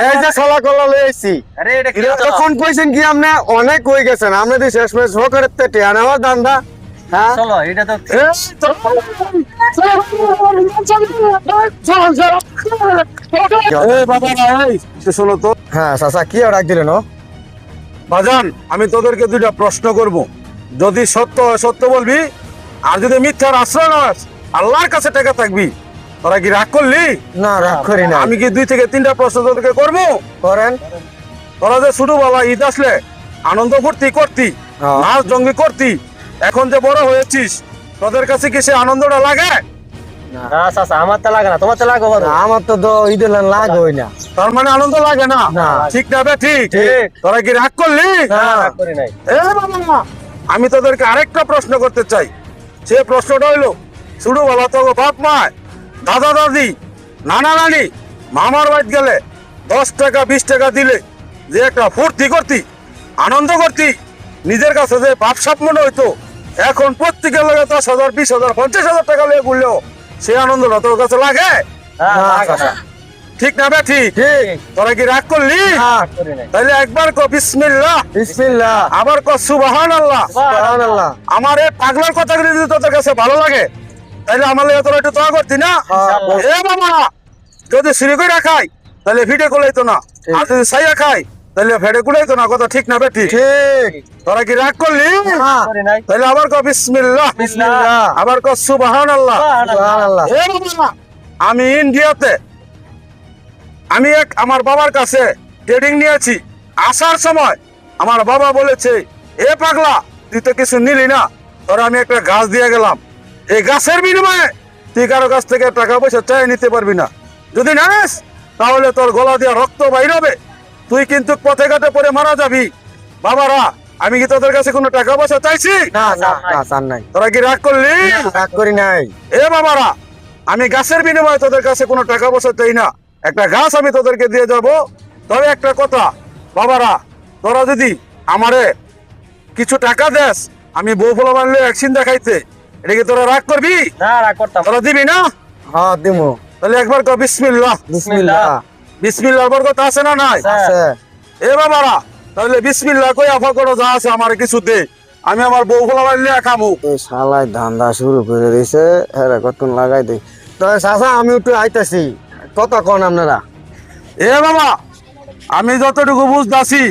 এই যে ছোলা কলা লইছি তখন কইছেন কি আপনি অনেক কই গেছেন আপনি দি শেষ মেশ করে টিয়া নেওয়ার দান্দা হ্যাঁ চলো এটা তো শোনো তো হ্যাঁ চাচা কি ডাক দিলেন বাজান আমি তোদেরকে দুইটা প্রশ্ন করব যদি সত্য হয় সত্য বলবি আর যদি মিথ্যার আশ্রয় নস আল্লাহর কাছে টাকা থাকবি তোরা কি রাগ করলি না রাগ করি না আমি কি 2 থেকে 3টা প্রশ্ন তোদেরকে করব করেন তোরা যে ছোটবেলা ঈদ আসলে আনন্দ ফুর্তি করতি নাচ জঙ্গি করতি এখন যে বড় হয়েছিস তোদের কাছে কি সে আনন্দটা লাগে না চাচা আমার তো লাগে না তোমার তো লাগে আমার তো ঈদের লাগ হই না তার মানে আনন্দ লাগে না ঠিক না বে ঠিক তোরা কি রাগ করলি রাগ করি নাই এ বাবা আমি তোদেরকে আরেকটা প্রশ্ন করতে চাই সে প্রশ্নটা হইলো ছোটবেলা তো বাপ মা দাদা দাদি নানা নানি মামার বাড়ি গেলে 10 টাকা 20 টাকা দিলে যে একটা ফুর্তি করতি আনন্দ করতি নিজের কাছে যে বাপসাপ মনে হইতো এখন প্রত্যেকের লগে 10,000 20,000 50,000 টাকা লিয়ে ঘুরলেও সে আনন্দটা তোর কাছে লাগে ঠিক না বে ঠিক তোরা কি রাগ করলি তাহলে একবার কো বিসমিল্লাহ বিসমিল্লাহ আবার কো সুবহানাল্লাহ সুবহানাল্লাহ আমার এই পাগলার কথাগুলো যদি তোদের কাছে ভালো লাগে তাহলে আমার লাগে তোরা একটু দোয়া করতি না এ বাবা যদি সিঁড়ি করে খাই তাহলে ভিডিও কোলাইতো না আর যদি সাইয়া খাই তাহলে ফেডে কুলাইতো না কথা ঠিক না বে ঠিক তোরা কি রাগ করলি তাহলে আবার কো বিসমিল্লাহ বিসমিল্লাহ আবার কো সুবহানাল্লাহ সুবহানাল্লাহ এ বাবা আমি ইন্ডিয়াতে আমি আমার বাবার কাছে ট্রেডিং নিয়েছি আসার সময় আমার বাবা বলেছে এ পাগলা তুই তো কিছু নিলি না তোর আমি একটা গাছ দিয়ে গেলাম এই গাছের বিনিময়ে তুই কারো কাছ থেকে টাকা পয়সা চাই নিতে পারবি না যদি নিস তাহলে তোর গলা দিয়ে রক্ত বাইর হবে তুই কিন্তু পথে ঘাটে পড়ে মারা যাবি বাবারা আমি কি তোদের কাছে কোনো টাকা পয়সা চাইছি না না চান নাই তোরা কি রাগ করলি রাগ করি নাই এ বাবারা আমি গাছের বিনিময়ে তোদের কাছে কোনো টাকা পয়সা চাই না একটা গাছ আমি তোদেরকে দিয়ে যাব তবে একটা কথা বাবারা তোরা যদি আমারে কিছু টাকা দেস আমি বউ ফলা বানলে একদিন দেখাইতে এটা কি তোরা রাগ করবি না রাগ করতাম তোরা দিবি না হ্যাঁ দিমু তাহলে একবার কর বিসমিল্লাহ বিসমিল্লাহ বিসমিল্লাহর বরকত আছে না নাই আছে এ বাবারা তাহলে বিসমিল্লাহ কই আফা করো যা আছে আমার কিছু দে আমি আমার বউ ফলা বানলে খামু এই শালায় ধান্দা শুরু করে দিয়েছে হেরা কতক্ষণ লাগাই দেই তো চাচা আমি একটু আইতাছি কত কোন আপনারা এ বাবা আমি যতটুকু বুঝতাছি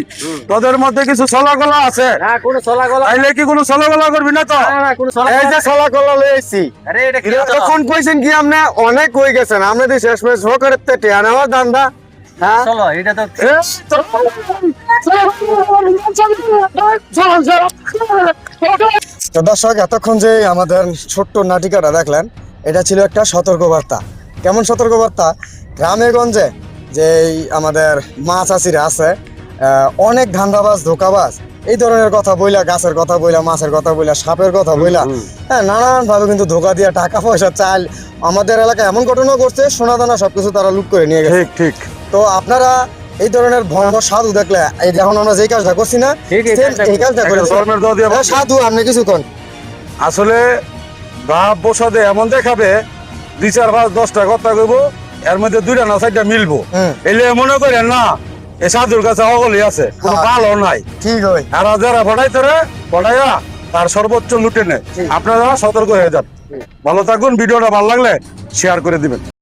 তোদের মধ্যে কিছু ছলাগলা আছে না কোনো চলা গলা তাইলে কি কোনো ছলাগলা করবি না তো না কোনো চলা এই যে ছোলা কলা লইছি আরে এটা কি তখন কইছেন কি আপনি অনেক কই গেছেন আপনি দি শেষ মেশ করে টিয়া নেওয়ার দান্দা হ্যাঁ চলো এটা তো এ, তো দর্শক এতক্ষণ যে আমাদের ছোট্ট নাটিকাটা দেখলেন এটা ছিল একটা সতর্কবার্তা কেমন সতর্কবার্তা গ্রামে গঞ্জে যে আমাদের মাছ চাষিরা আছে অনেক ধান্দাবাজ ধোকাবাজ এই ধরনের কথা বইলা গাছের কথা বইলা মাছের কথা বইলা সাপের কথা বইলা হ্যাঁ নানান ভাবে কিন্তু ধোকা দিয়া টাকা পয়সা চাল আমাদের এলাকায় এমন ঘটনা করছে সোনা দানা সবকিছু তারা লুট করে নিয়ে গেছে ঠিক ঠিক তো আপনারা এই ধরনের ভয়ঙ্কর সাধু দেখলে এই যখন আমরা যে কাজটা করছি না এই কাজটা করে ধর্মের দোয়া দিয়ে বল। সাধু আপনি কিছু কোন আসলে বাপ বসাদে এমন দেখাবে 2 4 5 10টা কথা কইবো এর মধ্যে 2টা না 4টা মিলবো এলে মনে করেন না এ সাধুর কাছে অগলি আছে কোনো ভালো নাই ঠিক হয় আর যারা পড়াইতে রে পড়াইয়া তার সর্বোচ্চ লুটে নেয় আপনারা সতর্ক হয়ে যান ভালো থাকুন ভিডিওটা ভালো লাগলে শেয়ার করে দিবেন